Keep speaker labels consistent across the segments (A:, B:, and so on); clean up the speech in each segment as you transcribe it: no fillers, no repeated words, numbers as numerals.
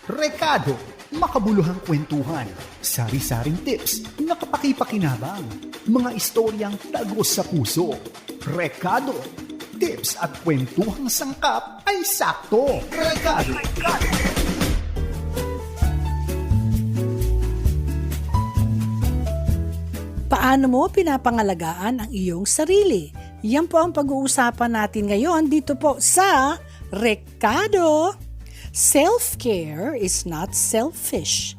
A: Rekado, makabuluhang kwentuhan, sari-saring tips na kapaki-pakinabang, mga istoryang tagos sa puso. Rekado, tips at kwentuhang sangkap ay sakto. Rekado.
B: Paano mo pinapangalagaan ang iyong sarili? Yan po ang pag-uusapan natin ngayon dito po sa Rekado. Self-care is not selfish.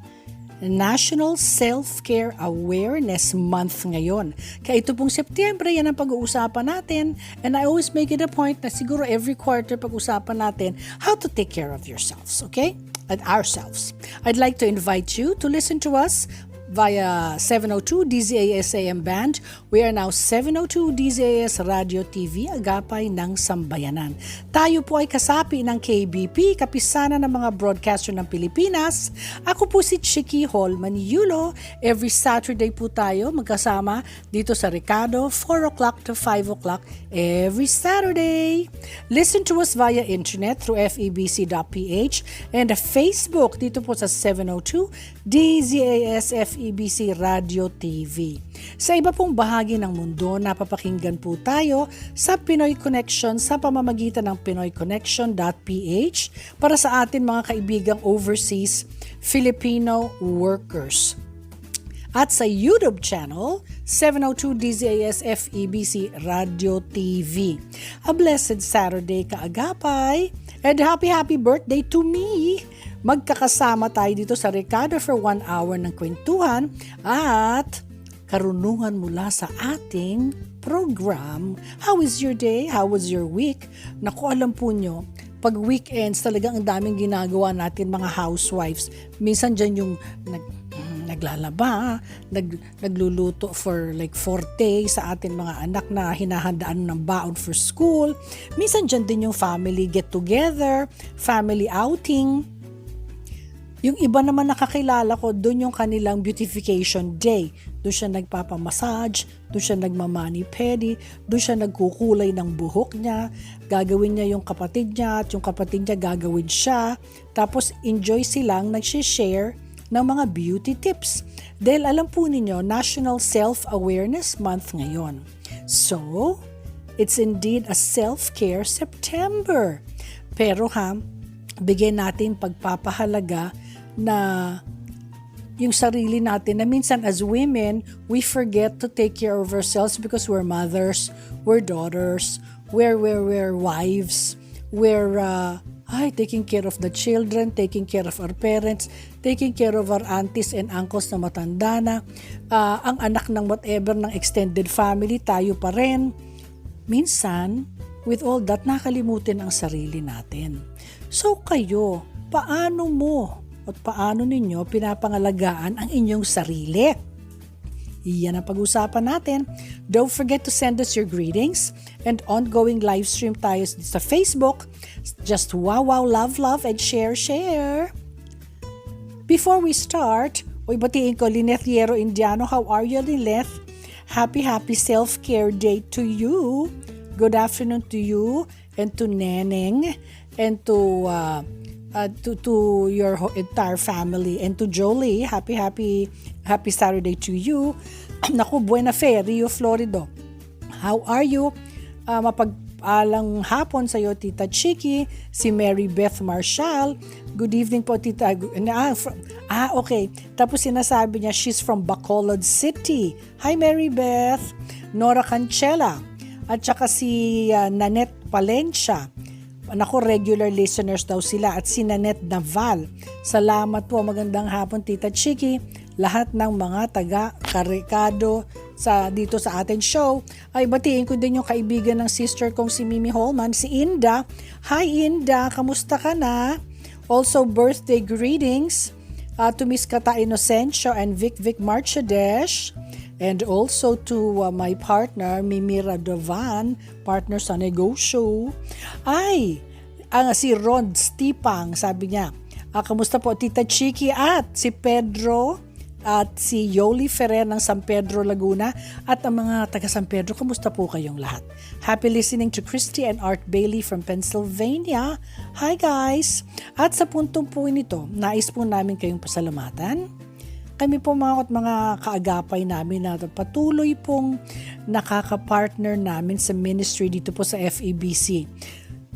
B: National Self-Care Awareness Month ngayon. Kaya ito pong Setyembre, yan ang pag-uusapan natin. And I always make it a point na siguro every quarter pag-uusapan natin how to take care of yourselves, okay? And ourselves. I'd like to invite you to listen to us via 702 DZAS AM band. We are now 702 DZAS Radio TV, agapay ng Sambayanan. Tayo po ay kasapi ng KBP, kapisanan ng mga broadcaster ng Pilipinas. Ako po si Chiki Holman Yulo. Every Saturday po tayo magkasama dito sa Rekado, 4 o'clock to 5 o'clock every Saturday. Listen to us via internet through febc.ph and Facebook dito po sa 702 DZAS FEBC Radio TV. Sa iba pong bahagi ng mundo, napapakinggan po tayo sa Pinoy Connection sa pamamagitan ng pinoyconnection.ph para sa atin mga kaibigang overseas Filipino workers. At sa YouTube channel, 702 DZAS FEBC Radio TV. A blessed Saturday kaagapay and happy birthday to me! Magkakasama tayo dito sa Rekado for 1 hour ng kwentuhan at karunungan mula sa ating program. How is your day? How was your week? Naku, alam po nyo, pag weekends talagang ang daming ginagawa natin mga housewives. Minsan dyan yung naglalaba, nagluluto for like 4 days sa atin mga anak na hinahandaan ng baon for school. Minsan dyan din yung family get together, family outing. Yung iba naman nakakilala ko, doon yung kanilang beautification day. Doon siya nagpapamassage, doon siya nagmamani-pedi, doon siya nagkukulay ng buhok niya, gagawin niya yung kapatid niya at yung kapatid niya gagawin siya. Tapos enjoy silang nag-share ng mga beauty tips. Dahil alam po ninyo, National Self-Awareness Month ngayon. So, it's indeed a self-care September. Pero bigyan natin pagpapahalaga na yung sarili natin na minsan as women, we forget to take care of ourselves because we're mothers, we're daughters, we're wives, we're taking care of the children, taking care of our parents, taking care of our aunties and uncles na matanda na, ang anak ng whatever ng extended family, tayo pa rin. Minsan, with all that, nakalimutin ang sarili natin. So kayo, paano mo at paano ninyo pinapangalagaan ang inyong sarili? Iyan ang pag-usapan natin. Don't forget to send us your greetings and ongoing live stream tayo sa Facebook. Just wow, love, and share. Before we start, batiin ko Lineth Hierro Indiano. How are you, Lineth? Happy self-care day to you. Good afternoon to you and to Neneng and to your entire family and to Jolie. Happy Saturday to you. Naku, buena fe, Rio, Florida. How are you? Mapagpalang hapon sa iyo, Tita Chiki, si Mary Beth Marshall. Good evening po, Tita. Okay. Tapos sinasabi niya, she's from Bacolod City. Hi, Mary Beth. Nora Cancela. At saka si Nanette Palencia. Naku, regular listeners daw sila. At si Nanette Naval. Salamat po. Magandang hapon, Tita Chiki. Lahat ng mga taga-Rekado dito sa ating show. Ay, batiin ko din yung kaibigan ng sister kong si Mimi Holman, si Inda. Hi, Inda. Kamusta ka na? Also, birthday greetings to Miss Kata Inocencio and Vic Marchadesh. And also to my partner, Mimi Radovan, partner sa negosyo. Si Rod Stipang, sabi niya, kamusta po Tita Chiki at si Pedro at si Yoli Ferrer ng San Pedro, Laguna, at ang mga taga San Pedro, kamusta po kayong lahat? Happy listening to Christy and Art Bailey from Pennsylvania. Hi guys! At sa puntong po nito, nais po namin kayong pasalamatan. Kami po mga kaagapay namin na patuloy pong nakaka-partner namin sa ministry dito po sa FEBC.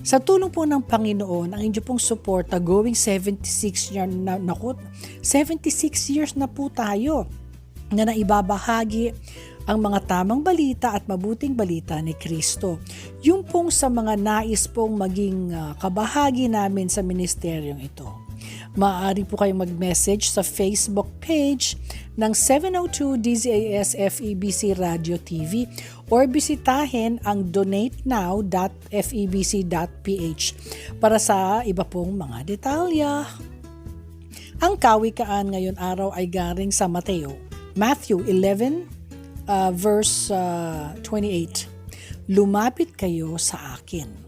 B: Sa tulong po ng Panginoon, ang inyo pong suporta going 76 years na po tayo na naibabahagi ang mga tamang balita at mabuting balita ni Kristo. Yung pong sa mga nais pong maging kabahagi namin sa ministeryong ito. Maaari po kayong mag-message sa Facebook page ng 702 DZAS FEBC Radio TV or bisitahin ang donatenow.febc.ph para sa iba pong mga detalya. Ang kawikaan ngayon araw ay galing sa Matthew 11 verse 28. Lumapit kayo sa akin,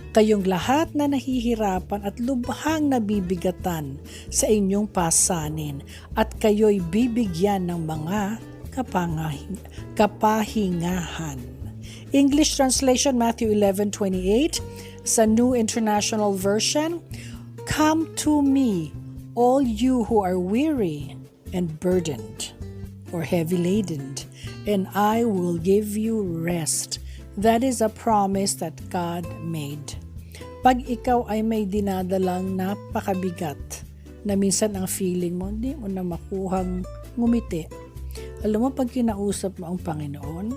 B: kayong lahat na nahihirapan at lubhang nabibigatan sa inyong pasanin, at kayo'y bibigyan ng mga kapahingahan. English translation, Matthew 11:28 sa New International Version. Come to me, all you who are weary and burdened or heavy laden, and I will give you rest. That is a promise that God made. Pag ikaw ay may dinadalang napakabigat na minsan ang feeling mo, hindi mo na makuhang ngumiti. Alam mo, pag kinausap mo ang Panginoon,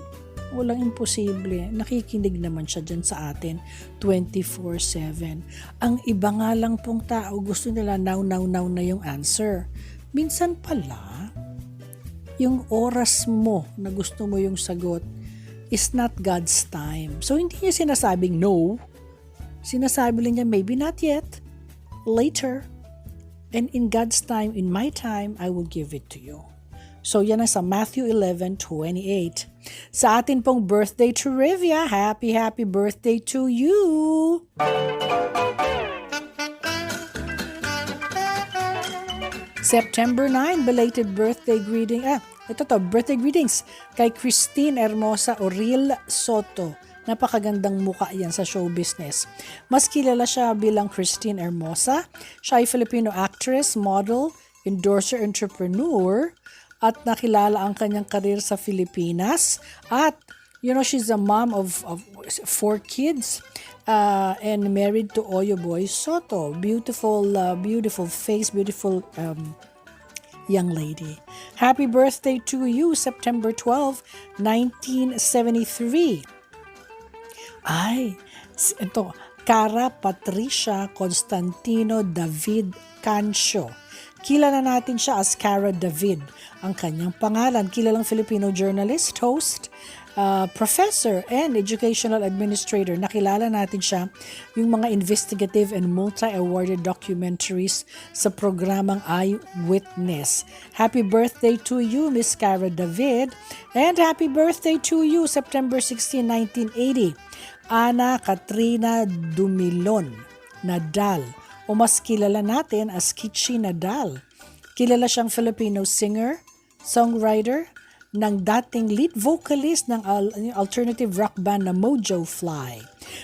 B: walang imposible. Nakikinig naman siya dyan sa atin 24/7. Ang iba nga lang pong tao, gusto nila now na yung answer. Minsan pala, yung oras mo na gusto mo yung sagot, is not God's time. So, hindi niya sinasabing no. Sinasabi lang niya, maybe not yet, later. And in God's time, in my time, I will give it to you. So, yan ang sa Matthew 11:28. Sa atin pong birthday trivia, happy birthday to you! September 9, belated birthday greeting. Birthday greetings kay Christine Hermosa Oril Soto. Napakagandang muka yan sa show business. Mas kilala siya bilang Christine Hermosa. Siya ay Filipino actress, model, endorser, entrepreneur, at nakilala ang kanyang karir sa Pilipinas. At, she's a mom of 4 kids and married to Oyo Boy Soto. Beautiful face, beautiful young lady. Happy birthday to you, September 12, 1973. Ito, Cara Patricia Constantino David Cancio. Kilala natin siya as Cara David. Ang kanyang pangalan, kilalang Filipino journalist, host, professor, and educational administrator. Nakilala natin siya yung mga investigative and multi-awarded documentaries sa programang Eyewitness. Happy birthday to you, Miss Cara David. And happy birthday to you, September 16, 1980. Ana Katrina Dumilon Nadal, o mas kilala natin as Kichi Nadal. Kilala siyang Filipino singer, songwriter, ng dating lead vocalist ng alternative rock band na Mojo Fly.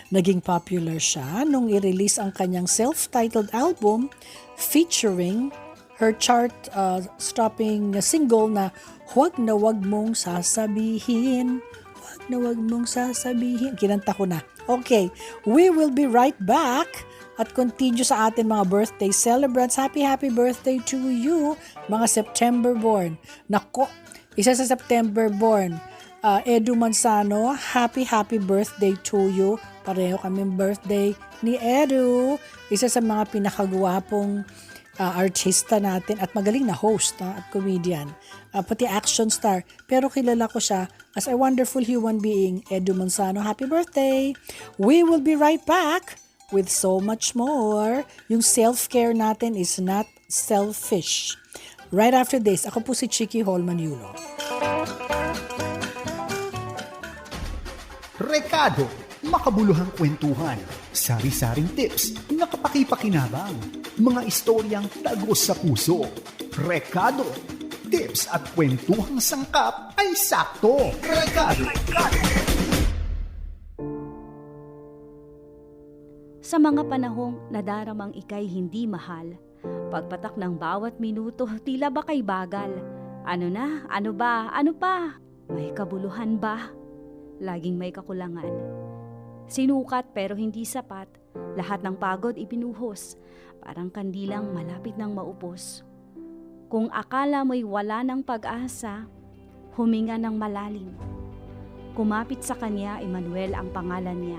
B: Naging popular siya nung i-release ang kanyang self-titled album featuring her chart-stopping single na Huwag na Wag Mong Sasabihin. Huwag na Wag Mong Sasabihin. Kinanta ko na. Okay, we will be right back at continue sa atin mga birthday celebrants. Happy birthday to you, mga September born. Nako, isa sa September born, Edu Manzano, happy birthday to you. Pareho kaming birthday ni Edu. Isa sa mga pinakagwapong artista natin at magaling na host at comedian. Pati action star. Pero kilala ko siya as a wonderful human being, Edu Manzano. Happy birthday! We will be right back with so much more. Yung self-care natin is not selfish. Right after this, ako po si Chicky Holman Yulo.
A: Rekado, makabuluhang kwentuhan, sari-saring tips na kapaki-pakinabang, mga istoryang tagos sa puso. Rekado, tips at kwentuhang sangkap ay sakto. Rekado.
C: Sa mga panahong nadaramang ika'y hindi mahal, pagpatak ng bawat minuto tila ba kay bagal. Ano na? Ano ba? Ano pa? May kabuluhan ba? Laging may kakulangan. Sinukat pero hindi sapat, lahat ng pagod ibinuhos, parang kandilang malapit ng maupos. Kung akala mo'y wala ng pag-asa, huminga ng malalim. Kumapit sa kanya, Emmanuel ang pangalan niya.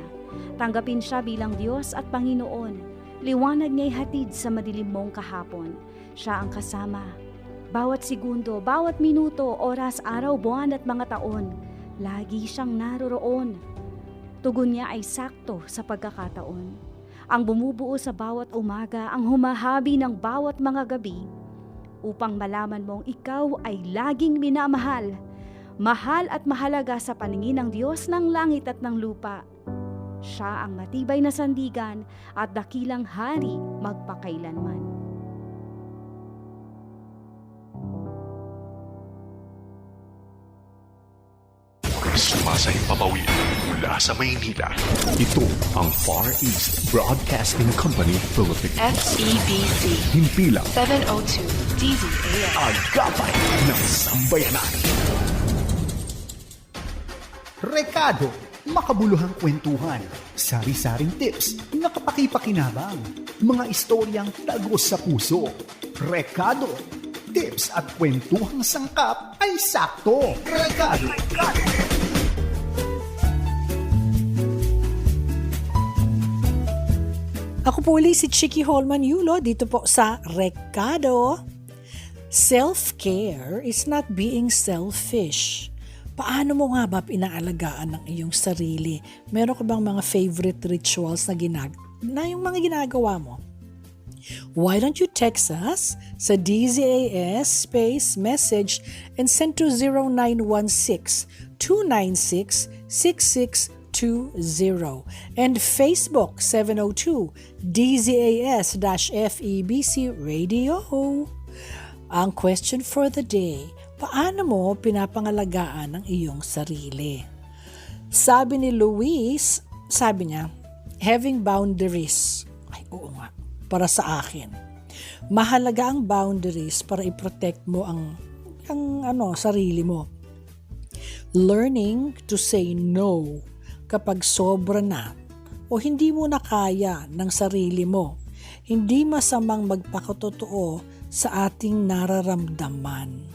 C: Tanggapin siya bilang Diyos at Panginoon. Liwanag niya'y hatid sa madilim mong kahapon. Siya ang kasama. Bawat segundo, bawat minuto, oras, araw, buwan at mga taon, lagi siyang naroroon. Tugon niya ay sakto sa pagkakataon. Ang bumubuo sa bawat umaga, ang humahabi ng bawat mga gabi, upang malaman mong ikaw ay laging minamahal. Mahal at mahalaga sa paningin ng Diyos ng langit at ng lupa. Siya ang matibay na sandigan at dakilang hari magpakailanman.
D: Sumasahing papawid mula sa Maynila.
A: Ito ang Far East Broadcasting Company Philippines.
E: FEBC
A: Himpilang
E: 702 DZAM.
A: Agapay ng Sambayanan. Rekado, makabuluhang kwentuhan, sari-saring tips na kapaki-pakinabang, mga istoryang tagos sa puso. Rekado, tips at kwentuhang sangkap ay sakto. Rekado.
B: Ako po ulit si Chiki Holman Yulo dito po sa Rekado. Self-care is not being selfish. Paano mo nga ba pinaalagaan ng iyong sarili? Meron ka bang mga favorite rituals na yung mga ginagawa mo? Why don't you text us sa DZAS space message and send to 0916-296-6620 and Facebook 702 DZAS-FEBC Radio. Ang question for the day, paano mo pinapangalagaan ang iyong sarili? Sabi ni Luis, sabi niya, having boundaries. Ay, oo nga, para sa akin. Mahalaga ang boundaries para i-protect mo ang sarili mo. Learning to say no kapag sobra na o hindi mo na kaya ng sarili mo. Hindi masamang magpakatotoo sa ating nararamdaman.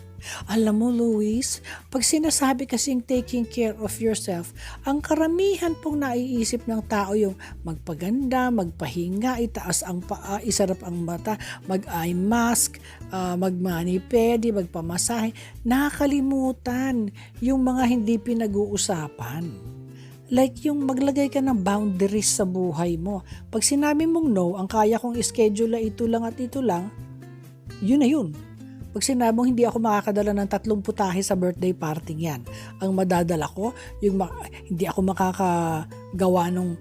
B: Alam mo, Luis, pag sinasabi kasing taking care of yourself, ang karamihan pong naiisip ng tao yung magpaganda, magpahinga, itaas ang paa, isarap ang mata, mag-eye mask, mag-mani-pedi, magpamasahe. Nakakalimutan yung mga hindi pinag-uusapan. Like yung maglagay ka ng boundaries sa buhay mo. Pag sinabi mong no, ang kaya kong ischedule ito lang at ito lang, yun na yun. Pag sinabong hindi ako makakadala ng 3 putahe sa birthday party yan, ang madadala ko, yung hindi ako makakagawa ng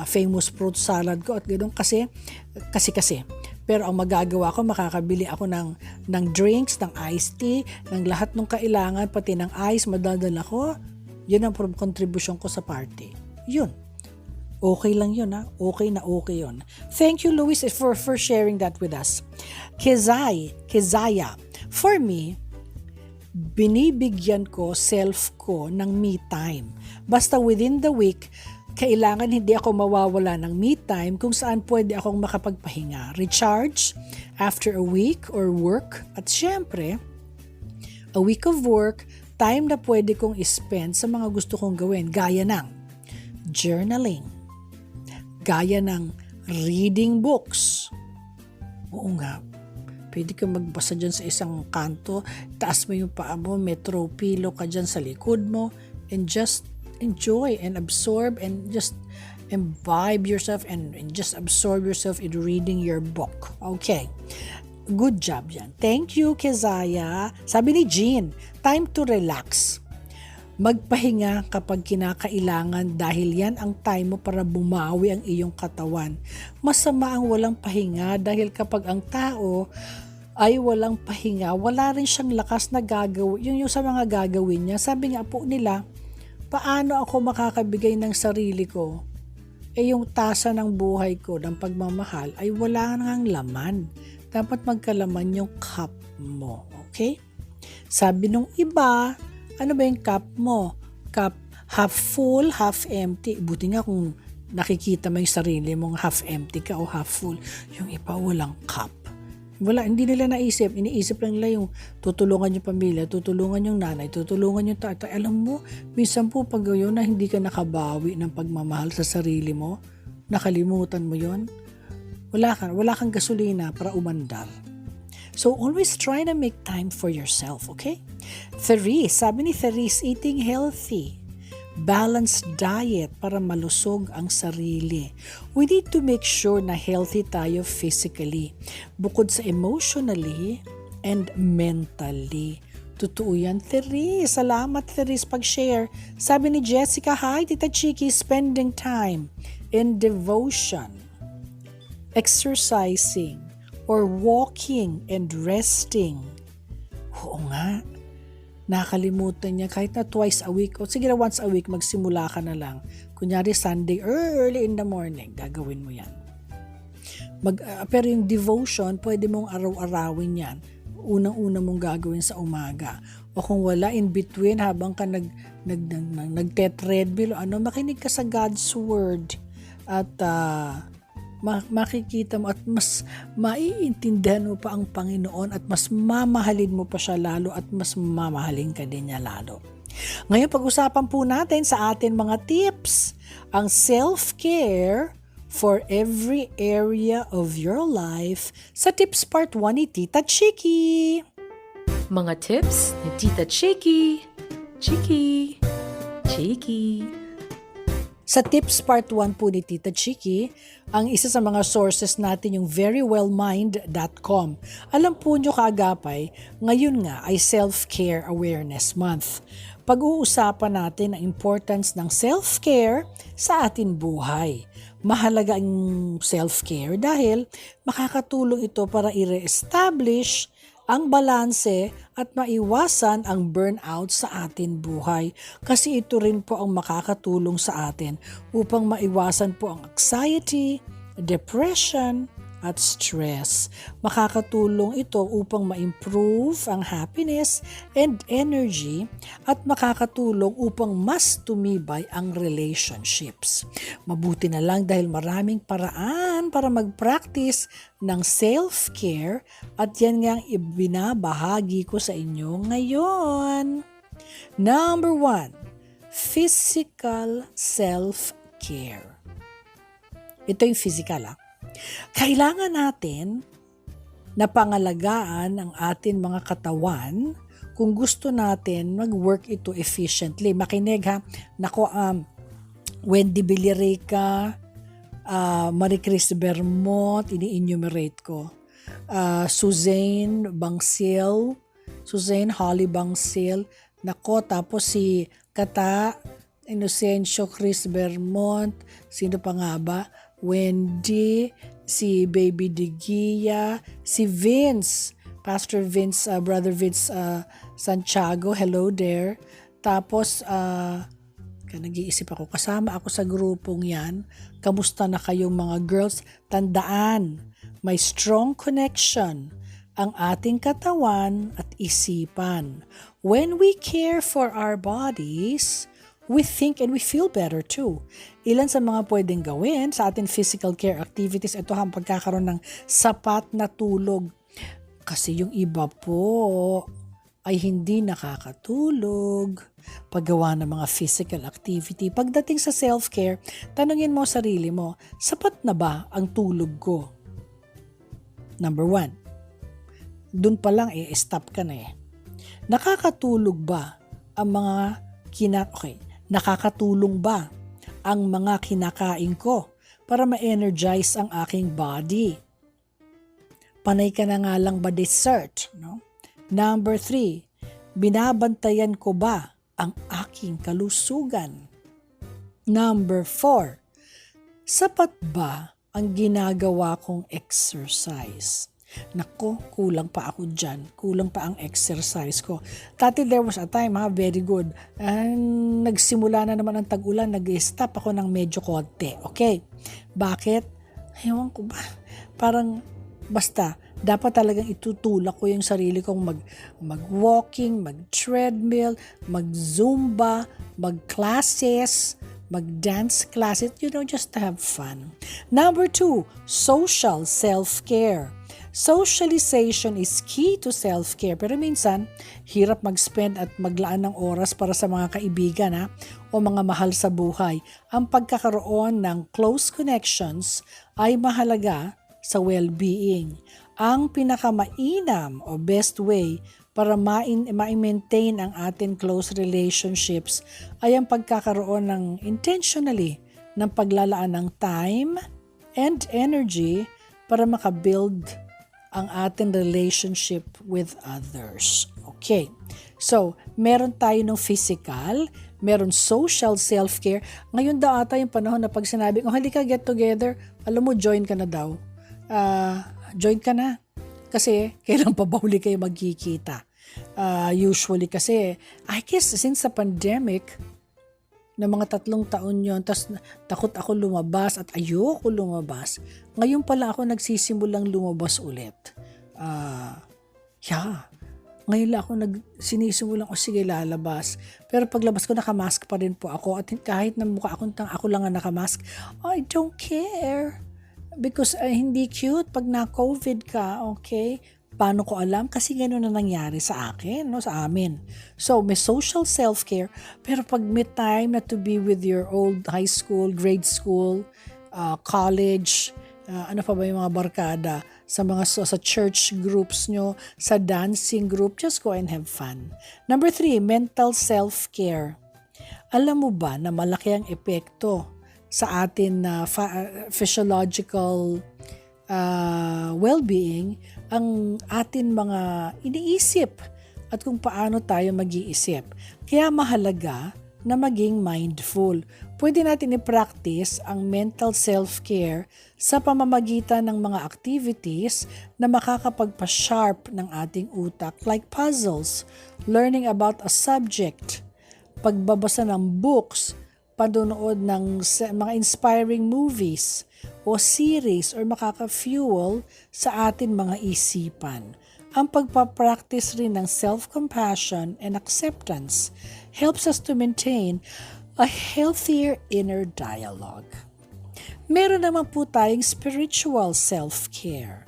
B: famous fruit salad ko at gano'n kasi. Pero ang magagawa ko, makakabili ako ng drinks, ng iced tea, ng lahat ng kailangan, pati ng ice, madadala ko. Yun ang contribution ko sa party. Yun. Okay lang yun, ha? Okay na okay yun. Thank you, Luis, for sharing that with us. Kezaya, for me, binibigyan ko self ko ng me time. Basta within the week, kailangan hindi ako mawawala ng me time kung saan pwede akong makapagpahinga. Recharge after a week or work. At syempre, a week of work, time na pwede kong spend sa mga gusto kong gawin. Gaya ng journaling. Gaya ng reading books. Oo nga, pwede ka magbasa dyan sa isang kanto, taas mo yung paa mo, may throw pillow ka dyan sa likod mo, and just enjoy and absorb and just imbibe yourself and just absorb yourself in reading your book. Okay. Good job yan. Thank you, Kezaya. Sabi ni Jean, time to relax. Magpahinga kapag kinakailangan dahil yan ang time mo para bumawi ang iyong katawan. Masama ang walang pahinga dahil kapag ang tao ay walang pahinga, wala rin siyang lakas na gagawin. Yung sa mga gagawin niya, sabi nga po nila, paano ako makakabigay ng sarili ko? Yung tasa ng buhay ko, ng pagmamahal, ay wala nang laman. Dapat magkalaman yung cup mo. Okay? Sabi nung iba, ano ba yung cup mo? Cup half full, half empty. Buti nga kung nakikita mo yung sarili mong half empty ka o half full. Yung iba walang cup. Wala, hindi nila naisip. Iniisip lang nila yung tutulungan yung pamilya, tutulungan yung nanay, tutulungan yung tatay. Alam mo, minsan po pag yun na hindi ka nakabawi ng pagmamahal sa sarili mo, nakalimutan mo yun, wala kang gasolina para umandar. So always try to make time for yourself, okay? Therese, sabi ni Therese, eating healthy. Balanced diet para malusog ang sarili. We need to make sure na healthy tayo physically, bukod sa emotionally and mentally. Totoo yan, Therese. Salamat, Therese, pag-share. Sabi ni Jessica, hi, Tita Chiki, spending time in devotion, exercising, or walking and resting. Oo nga. Nakalimutan niya kahit na twice a week o sige na once a week magsimula ka na lang. Kunyari Sunday early in the morning, gagawin mo yan. Pero yung devotion, pwede mong araw-arawin yan. Unang-una mong gagawin sa umaga. O kung wala, in between, habang ka nagte-treadmill, makinig ka sa God's Word. At makikita mo at mas maiintindihan mo pa ang Panginoon at mas mamahalin mo pa siya lalo at mas mamahalin ka din niya lalo. Ngayon pag-usapan po natin sa atin mga tips ang self-care for every area of your life sa Tips Part 1 ni Tita Chiki.
E: Mga tips ni Tita Chiki. Chiki. Chiki.
B: Sa Tips Part 1 po ni Tita Chiki, ang isa sa mga sources natin yung verywellmind.com. Alam po nyo kaagapay, ngayon nga ay Self-Care Awareness Month. Pag-uusapan natin ang importance ng self-care sa ating buhay. Mahalaga ang self-care dahil makakatulong ito para i-reestablish ang balanse at maiwasan ang burnout sa atin buhay. Kasi ito rin po ang makakatulong sa atin upang maiwasan po ang anxiety, depression, at stress. Makakatulong ito upang ma-improve ang happiness and energy at makakatulong upang mas tumibay ang relationships. Mabuti na lang dahil maraming paraan para mag-practice ng self-care at yan nga ang ibinabahagi ko sa inyo ngayon. Number 1, physical self-care. Ito yung physical Kailangan natin na pangalagaan ang atin mga katawan kung gusto natin mag-work ito efficiently. Makinig Nako, Wendy Villarica, Marie Chris Bermot, ini-enumerate ko. Suzanne Holly Bangsil, nako, tapos si Kata Inocencio Chris Bermont, sino pa nga ba? Wendy, si Baby Digia, si Vince, Pastor Vince, Brother Vince Santiago, hello there. Tapos, nag-iisip ako, kasama ako sa grupong yan. Kamusta na kayong mga girls? Tandaan, may strong connection ang ating katawan at isipan. When we care for our bodies, we think and we feel better too. Ilan sa mga pwedeng gawin sa ating physical care activities, ito ang pagkakaroon ng sapat na tulog. Kasi yung iba po ay hindi nakakatulog paggawa ng mga physical activity. Pagdating sa self-care, tanungin mo sarili mo, sapat na ba ang tulog ko? Number 1, dun pa lang stop ka na Nakakatulog ba ang mga nakakatulong ba ang mga kinakain ko para ma-energize ang aking body? Panay ka na nga lang ba dessert? No? Number 3, binabantayan ko ba ang aking kalusugan? Number 4, sapat ba ang ginagawa kong exercise? Nako, kulang pa ako dyan. Kulang pa ang exercise ko. Dati there was a time, very good. Nagsimula na naman ang tag-ulan, nag-stop ako ng medyo konti. Okay, bakit? Ewan ko ba? Parang, basta, dapat talagang itutulak ko yung sarili kong mag-walking, mag-treadmill, mag-zumba, mag-classes, mag-dance classes, just to have fun. Number 2, social self-care. Socialization is key to self-care. Pero minsan, hirap mag-spend at maglaan ng oras para sa mga kaibigan o mga mahal sa buhay. Ang pagkakaroon ng close connections ay mahalaga sa well-being. Ang pinakamainam o best way para ma-maintain ang ating close relationships ay ang pagkakaroon ng intentionally ng paglalaan ng time and energy para makabuild ang ating relationship with others. Okay, so meron tayo ng physical, meron social self-care. Ngayon daw ata yung panahon na pag sinabi, halika get together, alam mo, join ka na daw. Join ka na. Kasi kailan pa ba huli kayo magkikita? Usually kasi, I guess since the pandemic, na mga 3 taon yon, tas takot ako lumabas at ayoko lumabas. Ngayon pala ako nagsisimulang lumabas ulit. Ngayon lang ako sinisimulang sige lalabas. Pero paglabas ko nakamask pa rin po ako at kahit na mukha ako lang ang nakamask, I don't care. Because hindi cute pag na-COVID ka, okay? Paano ko alam? Kasi gano'n na nangyari sa akin, sa amin. So, may social self-care, pero pag may time na to be with your old high school, grade school, college, ano pa ba yung mga barkada, sa church groups nyo, sa dancing group, just go and have fun. Number 3, mental self-care. Alam mo ba na malaki ang epekto sa atin na physiological well-being ang atin mga iniisip at kung paano tayo mag-iisip. Kaya mahalaga na maging mindful. Pwede natin i-practice ang mental self-care sa pamamagitan ng mga activities na makakapagpa-sharp ng ating utak like puzzles, learning about a subject, pagbabasa ng books, panonood ng mga inspiring movies o series or makaka-fuel sa atin mga isipan. Ang pagpapractice rin ng self-compassion and acceptance helps us to maintain a healthier inner dialogue. Meron naman po tayong spiritual self-care.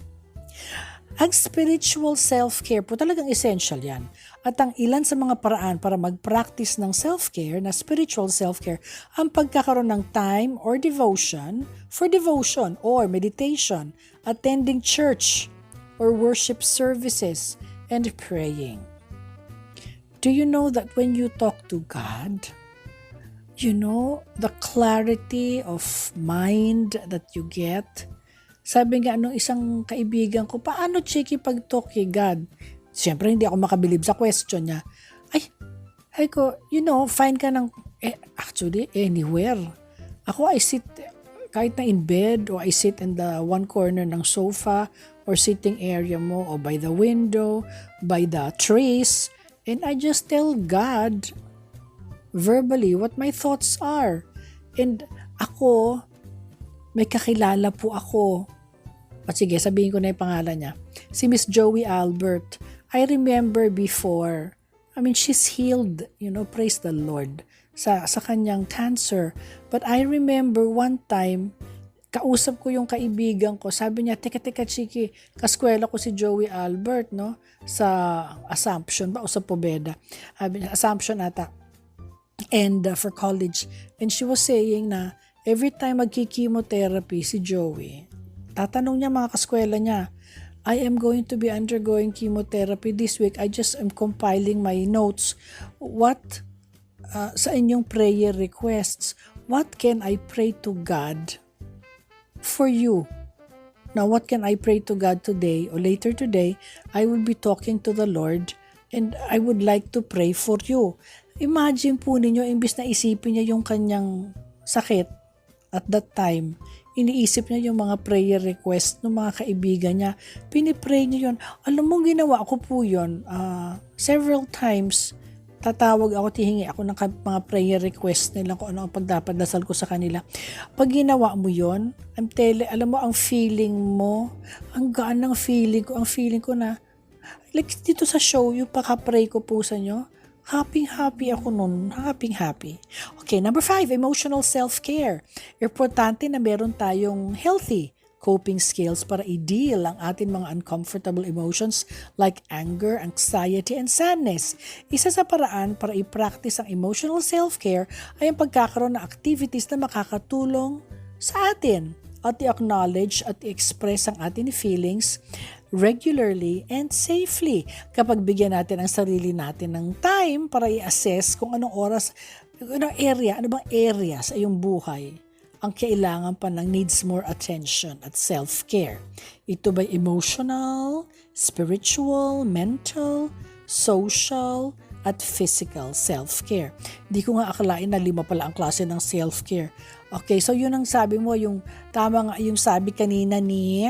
B: Ang spiritual self-care po talagang essential yan. At ang ilan sa mga paraan para mag-practice ng self-care na spiritual self-care ang pagkakaroon ng time or devotion for devotion or meditation, attending church or worship services, and praying. Do you know that when you talk to God, the clarity of mind that you get? Sabi nga nung isang kaibigan ko, paano Chiki pag-talk kay God? Siyempre hindi ako makabilib sa question niya. Ay ko, find ka ng, actually, anywhere. Ako, I sit, kahit na in bed, or I sit in the one corner ng sofa, or sitting area mo, or by the window, by the trees, and I just tell God, verbally, what my thoughts are. And ako, may kakilala po ako. At sige, sabihin ko na yung pangalan niya. Si Miss Joey Albert. I remember before, she's healed, praise the Lord, sa kanyang cancer. But I remember one time, kausap ko yung kaibigan ko. Sabi niya, teka Chiki, kaskwela ko si Joey Albert, sa Assumption ba o sa Pobeda? Assumption ata. And for college. And she was saying na every time magki-chemotherapy si Joey, tatanong niya mga kaskwela niya, I am going to be undergoing chemotherapy this week. I just am compiling my notes. What, sa inyong prayer requests, what can I pray to God for you? Now, what can I pray to God today or later today? I will be talking to the Lord and I would like to pray for you. Imagine po ninyo, imbis na isipin niya yung kanyang sakit at that time, iniisip niya yung mga prayer request ng mga kaibigan niya. Pinipray niya yun. Alam mo, ginawa ko po yun. Several times, tatawag ako, tihingi ako ng mga prayer request nila kung ano ang pagdapadasal ko sa kanila. Pag ginawa mo yun, alam mo, ang feeling mo, ang gaan ng feeling ko na, like dito sa show, yung paka-pray ko po sa inyo, happy ako nun. Happy. Okay, number 5, emotional self-care. Importante na meron tayong healthy coping skills para i-deal ang ating mga uncomfortable emotions like anger, anxiety, and sadness. Isa sa paraan para i-practice ang emotional self-care ay ang pagkakaroon ng activities na makakatulong sa atin at i-acknowledge at i-express ang ating feelings regularly and safely. Kapag bigyan natin ang sarili natin ng time para i-assess kung anong oras, ano bang area sa iyong buhay ang kailangan pa ng needs more attention at self-care. Ito ba'y emotional, spiritual, mental, social, at physical self-care? Di ko nga akalain na 5 pala ang klase ng self-care. Okay, so yun ang sabi mo, yung tama nga yung sabi kanina ni,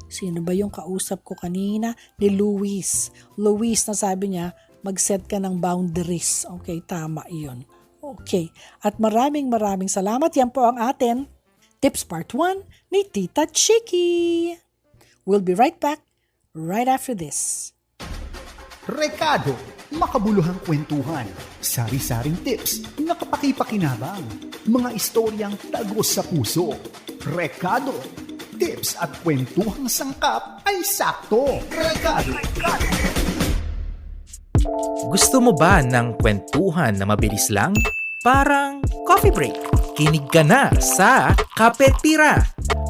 B: sino ba yung kausap ko kanina? Ni Luis. Luis na sabi niya, mag-set ka ng boundaries. Okay, tama yun. Okay, at maraming salamat. Yan po ang atin Tips Part 1 ni Tita Chiki. We'll be right back right after this.
F: Rekado, makabuluhang kwentuhan, sari-saring tips na kapaki-pakinabang, mga istoryang tagos sa puso. Rekado, tips at kwentuhang sangkap ay sakto. Rekado.
G: Gusto mo ba ng kwentuhan na mabilis lang? Parang coffee break. Kinig ka na sa Kape Tira.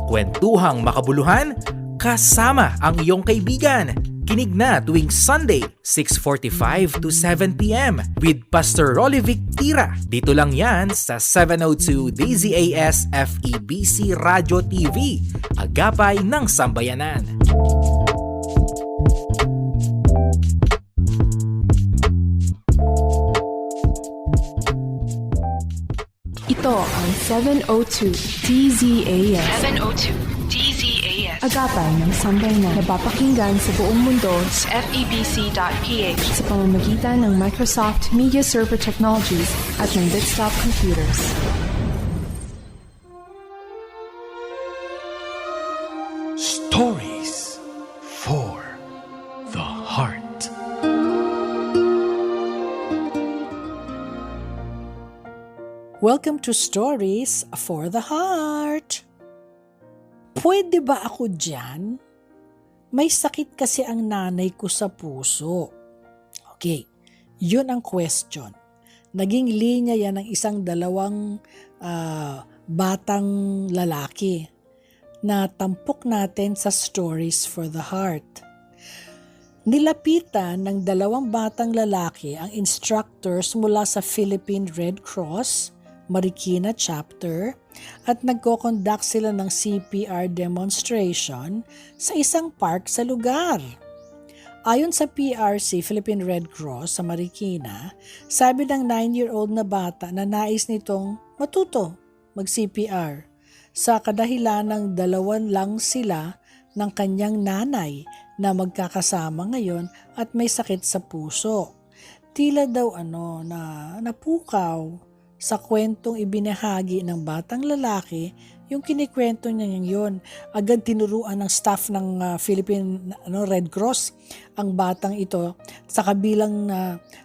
G: Kwentuhang makabuluhan kasama ang iyong kaibigan. Kinig na tuwing Sunday, 6:45 to 7 p.m. with Pastor Rolivic Tira. Dito lang yan sa 702 DZAS FEBC Radio TV. Agapay ng Sambayanan.
E: Ito ang 702 DZAS.
H: 702 DZAS.
E: Agapay ng Sambayanan. Napapakinggan sa buong mundo
H: sa FEBC.ph
E: sa pamamagitan ng Microsoft Media Server Technologies at ng Bitstop Computers.
A: Stories for the heart.
B: Welcome to Stories for the Heart. Pwede ba ako dyan? May sakit kasi ang nanay ko sa puso. Okay, yun ang question. Naging linya yan ng isang dalawang batang lalaki na tampok natin sa Stories for the Heart. Nilapitan ng dalawang batang lalaki ang instructors mula sa Philippine Red Cross Marikina Chapter at nagko-conduct sila ng CPR demonstration sa isang park sa lugar. Ayon sa PRC, Philippine Red Cross sa Marikina, sabi ng 9-year-old na bata na nais nitong matuto mag-CPR sa kadahilan ng 2 lang sila ng kanyang nanay na magkakasama ngayon at may sakit sa puso. Tila daw na napukaw sa kwentong ibinahagi ng batang lalaki, yung kinikwento niya yun. Agad tinuruan ng staff ng Philippine Red Cross ang batang ito sa kabilang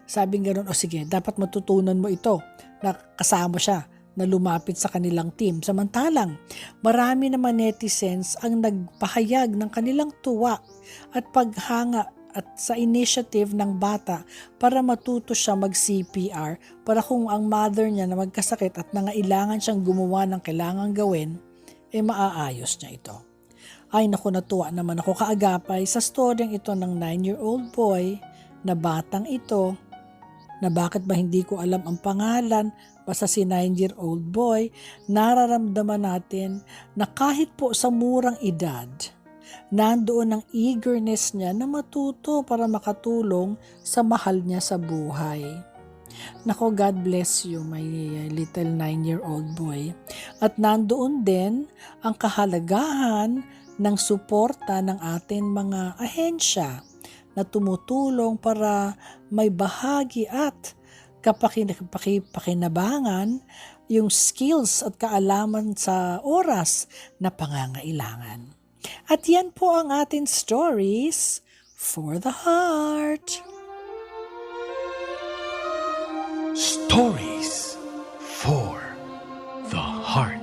B: sabing gano'n, sige, dapat matutunan mo ito na kasama siya na lumapit sa kanilang team. Samantalang, marami naman netizens ang nagpahayag ng kanilang tuwa at paghanga at sa initiative ng bata para matuto siya mag-CPR para kung ang mother niya na magkasakit at nangailangan siyang gumawa ng kailangan gawin, maaayos niya ito. Ay naku, natuwa naman ako kaagapay sa storyang ito ng 9-year-old boy na batang ito na bakit ba hindi ko alam ang pangalan, basta si 9-year-old boy, nararamdaman natin na kahit po sa murang edad, nandoon ang eagerness niya na matuto para makatulong sa mahal niya sa buhay. Nako, God bless you, my little 9-year-old boy. At nandoon din ang kahalagahan ng suporta ng ating mga ahensya na tumutulong para may bahagi at kapakinabangan yung skills at kaalaman sa oras na pangangailangan. At yan po ang ating stories for the heart.
A: Stories for the heart.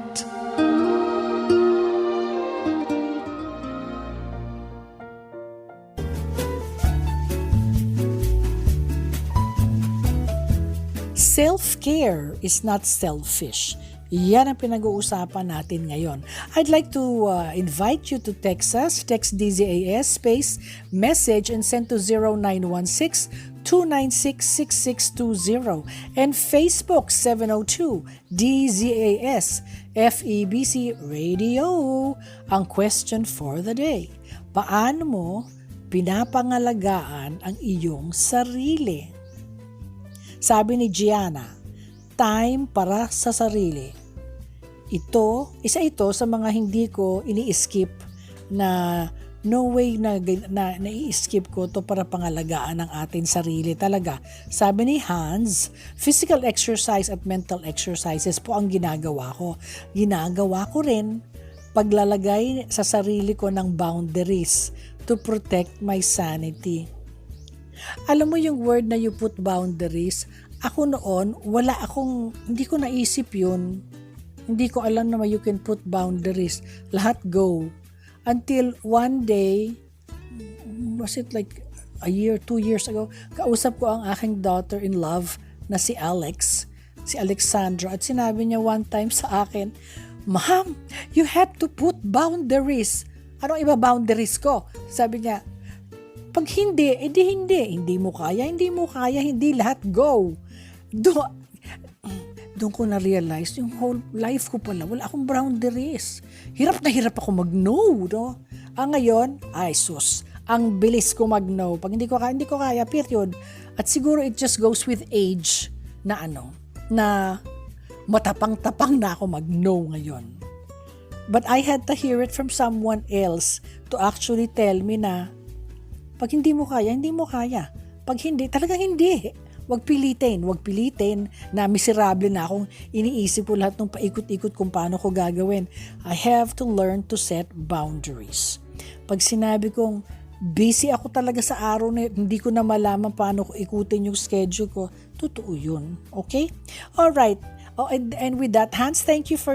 B: Self-care is not selfish. Yan ang pinag-uusapan natin ngayon. I'd like to invite you to text us. Text DZAS space message and send to 0916-296-6620 and Facebook 702 DZAS FEBC Radio. Ang question for the day: paano mo pinapangalagaan ang iyong sarili? Sabi ni Gianna, time para sa sarili. Isa ito sa mga hindi ko ini-skip na no way na nai-skip ko to para pangalagaan ang ating sarili talaga. Sabi ni Hans, physical exercise at mental exercises po ang ginagawa ko. Ginagawa ko rin paglalagay sa sarili ko ng boundaries to protect my sanity. Alam mo yung word na you put boundaries, ako noon, hindi ko naisip yun. Hindi ko alam na you can put boundaries. Lahat go. Until one day, was it like a year, 2 years ago, kausap ko ang aking daughter-in-love na si Alexandra, at sinabi niya one time sa akin, Ma'am, you have to put boundaries. Anong iba boundaries ko? Sabi niya, pag hindi, edi hindi mo kaya, hindi lahat go. Doon ko na-realize, yung whole life ko pala, wala akong boundaries. Hirap na hirap ako mag-no, no? Ngayon, sus, ang bilis ko mag-no. Pag hindi ko kaya, period. At siguro it just goes with age na na matapang-tapang na ako mag-no ngayon. But I had to hear it from someone else to actually tell me na pag hindi mo kaya. Pag hindi, talagang hindi. Huwag pilitin na miserable na akong iniisip ko lahat ng paikot-ikot kung paano ko gagawin. I have to learn to set boundaries. Pag sinabi kong busy ako talaga sa araw na hindi ko na malaman paano ko ikutin yung schedule ko, totoo yun. Okay? Alright. And with that, Hans, thank you for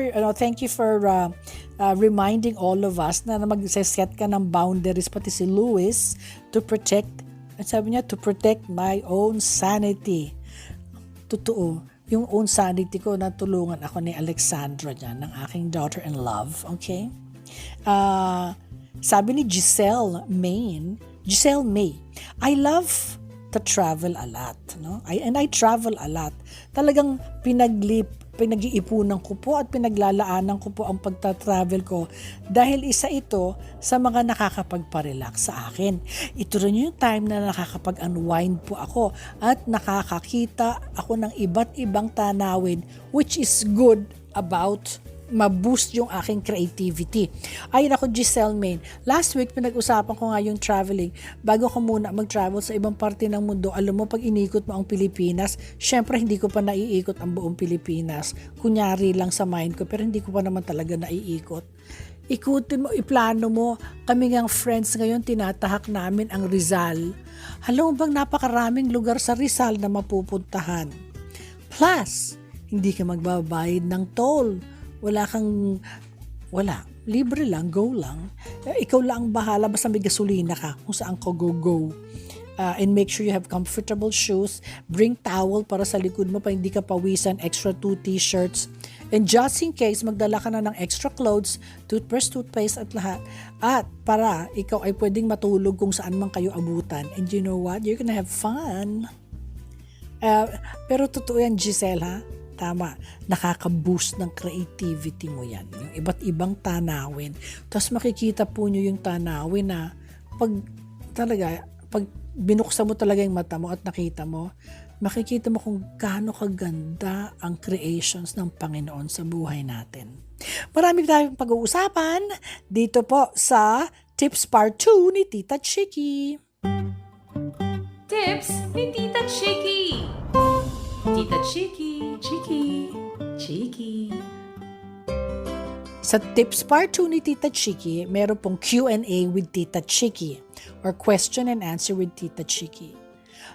B: reminding all of us na mag-set ka ng boundaries, pati si Louis, to protect my own sanity. Totoo, yung own sanity ko, natulungan ako ni Alexandra dyan, ng aking daughter-in-love. Okay? Sabi ni Giselle May, I love to travel a lot. No? I travel a lot. Talagang pinag-iipunan ko po at pinaglalaanan ko po ang pagta-travel ko dahil isa ito sa mga nakakapagparelax sa akin. Ito rin yung time na nakakapag-unwind po ako at nakakakita ako ng iba't ibang tanawin, which is good about ma-boost yung aking creativity. Ay nako, Giselle May, last week pinag-usapan ko nga yung traveling. Bago ko muna mag-travel sa ibang parte ng mundo, alam mo, pag inikot mo ang Pilipinas, syempre hindi ko pa naiikot ang buong Pilipinas. Kunyari lang sa mind ko, pero hindi ko pa naman talaga naiikot. Ikutin mo, iplano mo. Kami ngang friends ngayon, tinatahak namin ang Rizal. Alam mo bang napakaraming lugar sa Rizal na mapupuntahan. Plus, hindi ka magbabayad ng toll. Libre lang, go lang. Ikaw lang ang bahala, basta may gasolina ka kung saan ka go. And make sure you have comfortable shoes. Bring towel para sa likod mo pa hindi ka pawisan, extra 2 t-shirts. And just in case, magdala ka na ng extra clothes, toothpaste at lahat. At para ikaw ay pwedeng matulog kung saan man kayo abutan. And you know what? You're gonna have fun. Pero totoo yan, Giselle, ha? Tama, nakaka-boost ng creativity mo yan. Yung iba't ibang tanawin. Tapos makikita po nyo yung tanawin na pag binuksan mo talaga yung mata mo at nakita mo, makikita mo kung gaano kaganda ang creations ng Panginoon sa buhay natin. Marami tayong pag-uusapan dito po sa Tips Part 2 ni Tita Chiki.
C: Tips ni Tita Chiki. Tita Chiki, Chiki, Chiki.
B: Sa Tips Part 2 ni Tita Chiki, meron pong Q&A with Tita Chiki or Question and Answer with Tita Chiki.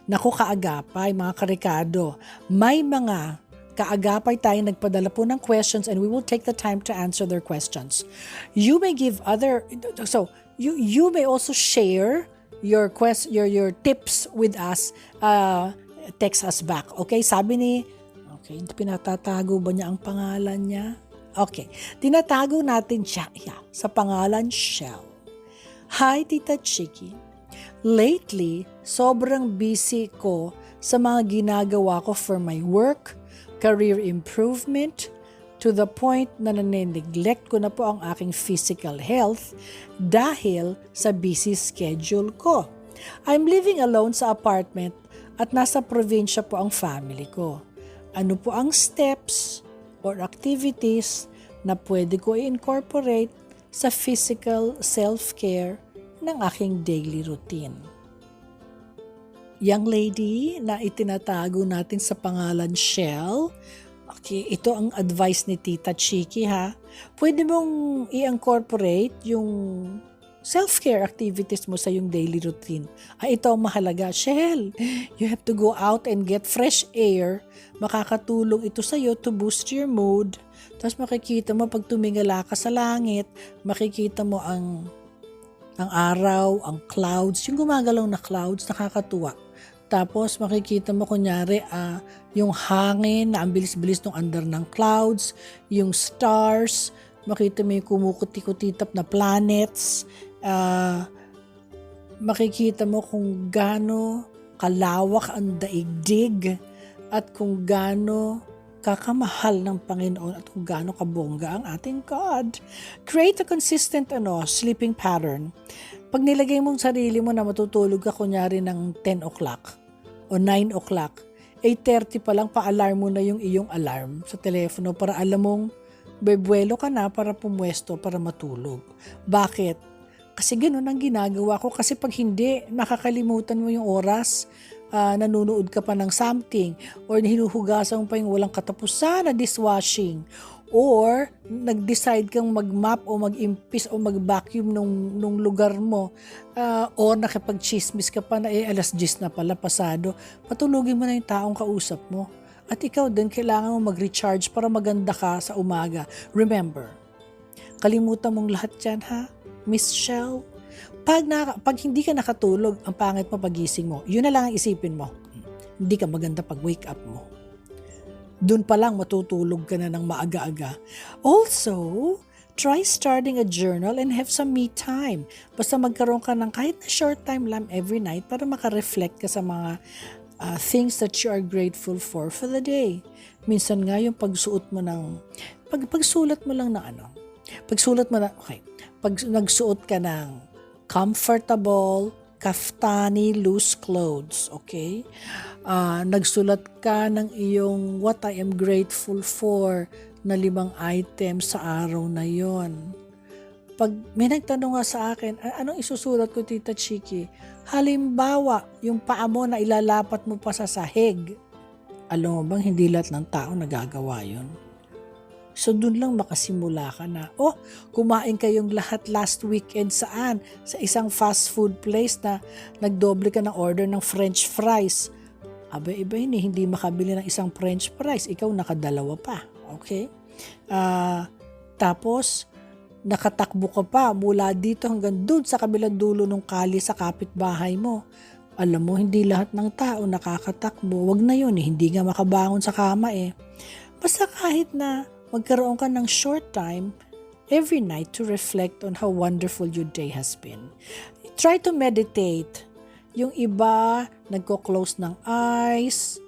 B: Naku, kaagapay mga karikado, may mga kaagapay tayo nagpadala po ng questions and we will take the time to answer their questions. You may give you may also share your tips with us, text us back. Okay, sabi ni, pinatatago ba niya ang pangalan niya? Okay, tinatago natin siya sa pangalan Shell. Hi, Tita Chiki. Lately, sobrang busy ko sa mga ginagawa ko for my work, career improvement, to the point na nane-neglect ko na po ang aking physical health dahil sa busy schedule ko. I'm living alone sa apartment at nasa probinsya po ang family ko. Ano po ang steps or activities na pwede ko i-incorporate sa physical self-care ng aking daily routine? Young lady na itinatago natin sa pangalan Shell, okay, ito ang advice ni Tita Chiki ha. Pwede mong i-incorporate yung self-care activities mo sa yung daily routine. Ito ang mahalaga. Shell, you have to go out and get fresh air. Makakatulong ito sa'yo to boost your mood. Tapos makikita mo pag tumingala ka sa langit, makikita mo ang araw, ang clouds, yung gumagalaw na clouds, nakakatuwa. Tapos makikita mo kunyari yung hangin na ang bilis-bilis ng under ng clouds, yung stars, makita mo yung kumukuti-kutitap na planets, makikita mo kung gaano kalawak ang daigdig at kung gaano kakamahal ng Panginoon at kung gaano kabongga ang ating God. Create a consistent sleeping pattern. Pag nilagay mong sarili mo na matutulog ka kunyari ng 10 o'clock o 9 o'clock, 8:30 pa lang pa-alarm mo na yung iyong alarm sa telepono para alam mong bebuelo ka na para pumwesto para matulog. Bakit? Kasi ganoon ang ginagawa ko. Kasi pag hindi, nakakalimutan mo yung oras, nanunood ka pa ng something, or hinuhugasan mo pa yung walang katapusan na dishwashing, or nag-decide kang mag-map o mag-impis o mag-vacuum nung lugar mo, or nakipag-chismis ka pa na alas 10 na pala pasado, patulugin mo na yung taong kausap mo. At ikaw din, kailangan mo mag-recharge para maganda ka sa umaga. Remember, kalimutan mong lahat yan ha, Miss Shell. Pag hindi ka nakatulog, ang pangit mo pagising mo, yun na lang ang isipin mo. Hindi ka maganda pag wake up mo. Doon pa lang matutulog ka na ng maaga-aga. Also, try starting a journal and have some me time. Basta magkaroon ka ng kahit na short time lang every night para makareflect ka sa mga things that you are grateful for the day. Minsan nga yung pagsuot mo ng, pagsulat mo lang ng pag nagsuot ka ng comfortable, kaftani, loose clothes, okay? Nagsulat ka ng iyong what I am grateful for na 5 items sa araw na yon. Pag may nagtanong nga sa akin, anong isusulat ko, Tita Chiki? Halimbawa, yung paa mo na ilalapat mo pa sa sahig. Alam mo bang hindi lahat ng tao nagagawa yun? So dun lang makasimula ka na. Kumain kayong lahat last weekend saan? Sa isang fast food place na nagdoble ka ng order ng French fries. Iba yun hindi makabili ng isang French fries. Ikaw nakadalawa pa. Okay? Tapos, nakatakbo ka pa mula dito hanggang dun sa kabilang dulo ng kali sa kapitbahay mo. Alam mo, hindi lahat ng tao nakakatakbo. Wag na yun hindi nga makabangon sa kama Basta kahit na magkaroon ka ng short time every night to reflect on how wonderful your day has been. Try to meditate. Yung iba, nagko-close ng eyes.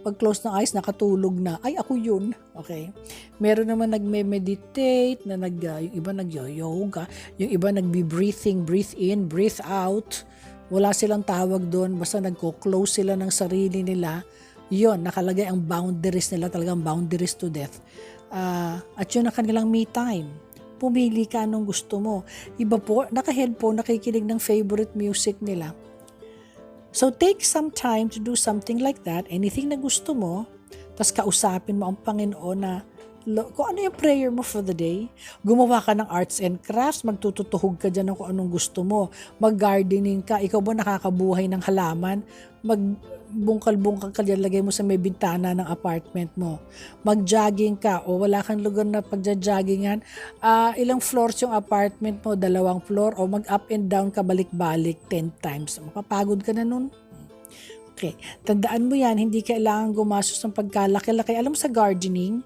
B: Pag-close ng eyes, nakatulog na. Ay, ako yun. Okay? Meron naman nagme-meditate, na yung iba nag-yoga, yung iba nagbe-breathing, breathe in, breathe out. wala silang tawag doon, basta nagko-close sila ng sarili nila, yun, nakalagay ang boundaries nila, talagang boundaries to death. At yun ang kanilang me time. Pumili ka anong gusto mo. Iba po, naka-headphone, nakikinig ng favorite music nila. So take some time to do something like that, anything na gusto mo, tapos kausapin mo ang Panginoon na kung ano yung prayer mo for the day. Gumawa ka ng arts and crafts, magtututuhog ka dyan ng kung anong gusto mo. Mag-gardening ka, ikaw ba nakakabuhay ng halaman? Magbungkal-bungkal ka dyan, lagay mo sa may bintana ng apartment mo. Mag-jogging ka, o wala kang lugar na pagja-joggingan. Ilang floors yung apartment mo, 2 floor, o mag-up and down ka balik-balik 10 times. Mapapagod ka na nun. Okay, tandaan mo yan, hindi kailangan gumastos ng pagkalaki-laki. Alam mo sa gardening,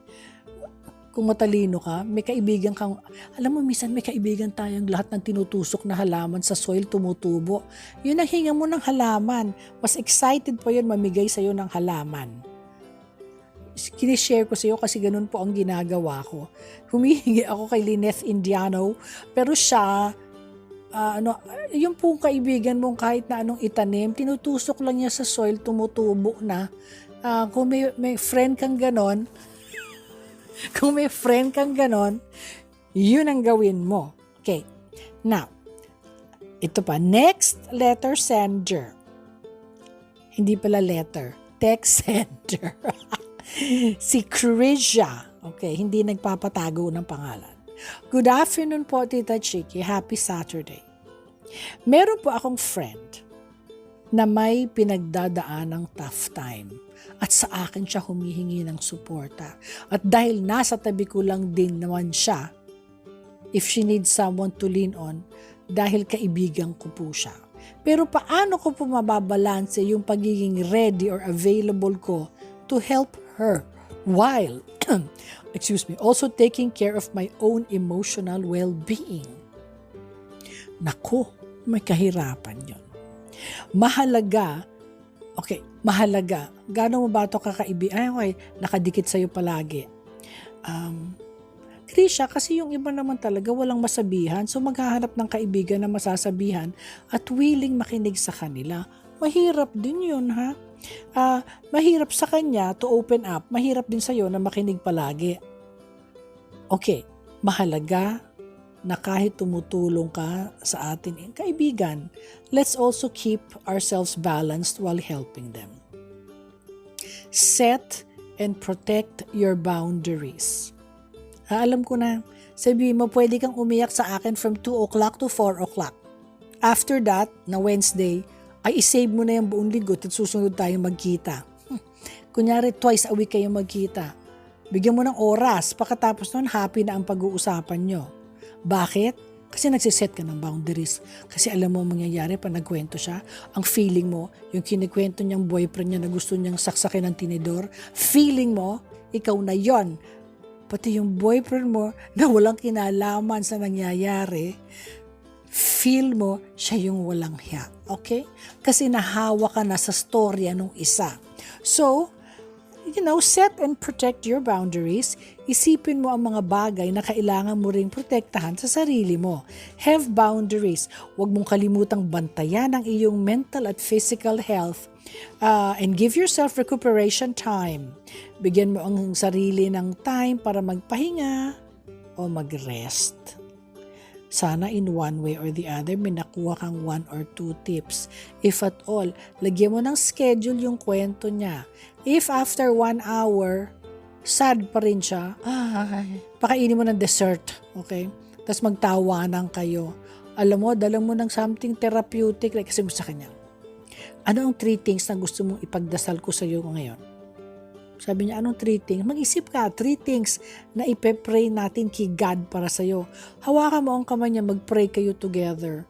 B: kung matalino ka, may kaibigan kang, alam mo minsan may kaibigan tayong lahat ng tinutusok na halaman sa soil tumutubo. Yun ang hinga mo ng halaman. Mas excited pa yun mamigay sa'yo ng halaman. Kinishare ko sa'yo kasi ganun po ang ginagawa ko. Humihingi ako kay Lyneth Indiano, pero siya, yung pong kaibigan mong kahit na anong itanim, tinutusok lang niya sa soil, tumutubo na. Kung may friend kang ganon, yun ang gawin mo. Okay. Now, ito pa. Next letter sender. Hindi pala letter. Text sender. Si Krisha. Okay, hindi nagpapatago ng pangalan. Good afternoon po, Tita Chiki. Happy Saturday. Meron po akong friend na may pinagdadaan ng tough time. At sa akin siya humihingi ng suporta. At dahil nasa tabi ko lang din naman siya, if she needs someone to lean on, dahil kaibigan ko po siya. Pero paano ko po mababalanse yung pagiging ready or available ko to help her while, also taking care of my own emotional well-being? Naku, may kahirapan yun. Mahalaga, gano'n mo ba ito kakaibigan? Okay, nakadikit sa'yo palagi. Krisha, kasi yung iba naman talaga walang masabihan, so maghahanap ng kaibigan na masasabihan at willing makinig sa kanila. Mahirap din yun, ha? Mahirap sa kanya to open up, mahirap din sa'yo na makinig palagi. Okay, mahalaga na kahit tumutulong ka sa atin kaibigan, let's also keep ourselves balanced while helping them. Set and protect your boundaries. Alam ko na, sabihin mo, pwede kang umiyak sa akin from 2 o'clock to 4 o'clock. After that, na Wednesday, ay isave mo na yung buong linggo at susunod tayong magkita. Kunyari, twice a week kayong magkita. Bigyan mo ng oras, pagkatapos nun, happy na ang pag-uusapan nyo. Bakit? Kasi nagsiset ka ng boundaries. Kasi alam mo mangyayari pag nagkwento siya, ang feeling mo, yung kinikwento niyang boyfriend niya na gusto niyang saksakin ng tinidor, feeling mo, ikaw na yon. Pati yung boyfriend mo na walang kinalaman sa nangyayari, feel mo siya yung walang hiya. Okay? Kasi nahawa ka na sa storya nung isa. So, set and protect your boundaries. Isipin mo ang mga bagay na kailangan mo ring protektahan sa sarili mo. Have boundaries. Huwag mong kalimutang bantayan ang iyong mental at physical health. And give yourself recuperation time. Bigyan mo ang sarili ng time para magpahinga o mag-rest. Sana in one way or the other, may nakuha kang 1 or 2 tips. If at all, lagyan mo ng schedule yung kwento niya. If after 1 hour, sad pa rin siya, pakainin mo ng dessert, okay? Tapos magtawanan kayo. Alam mo, dala mo ng something therapeutic, like kasi mo sa kanya. Ano ang 3 things na gusto mong ipagdasal ko sa iyo ngayon? Sabi niya, anong 3 things? Mag-isip ka, 3 things na ipe-pray natin kay God para sa'yo. Hawakan mo ang kamay niya, mag-pray kayo together.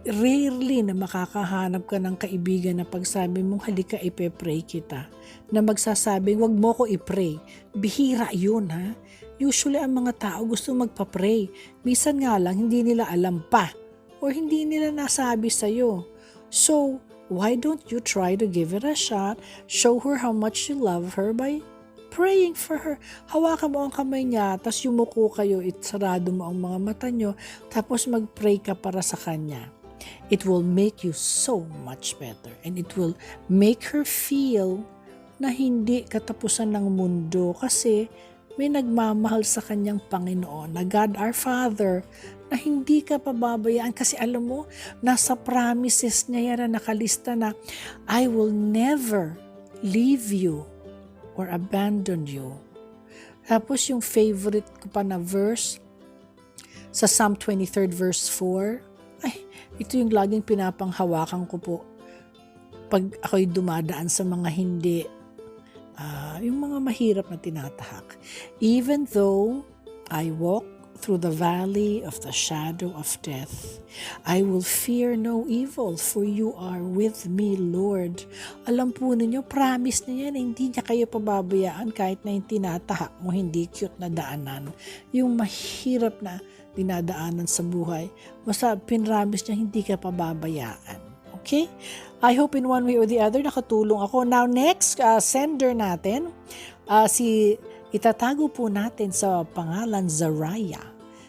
B: Rarely na makakahanap ka ng kaibigan na pagsabi mong halika ipe-pray kita. Na magsasabing, wag mo ko i-pray. Bihira yun, ha? Usually, ang mga tao gusto magpa-pray. Minsan nga lang, hindi nila alam pa. Or hindi nila nasabi sa'yo. So, why don't you try to give it a shot? Show her how much you love her by praying for her. Hawakan mo ang kamay niya, tapos yumuko kayo, sarado mo ang mga mata nyo, tapos mag-pray ka para sa kanya. it will make you so much better. And it will make her feel na hindi katapusan ng mundo kasi may nagmamahal sa kanyang Panginoon, na God our Father, na hindi ka pababayaan kasi alam mo, nasa promises niya yan na nakalista na I will never leave you or abandon you. Tapos yung favorite ko pa na verse sa Psalm 23 verse 4, ito yung laging pinapanghawakan ko po pag ako'y dumadaan sa mga hindi yung mga mahirap na tinatahak. Even though I walk through the valley of the shadow of death, I will fear no evil, for you are with me, Lord. Alam po ninyo, promise niya yan, hindi niya kayo pababayaan kahit na yung tinatahak mo, hindi cute na daanan. Yung mahirap na dinadaanan sa buhay, basta pinramis niya, hindi ka pababayaan. Okay? I hope in one way or the other nakatulong ako. Now next, sender natin, itatago po natin sa pangalan Zaraya.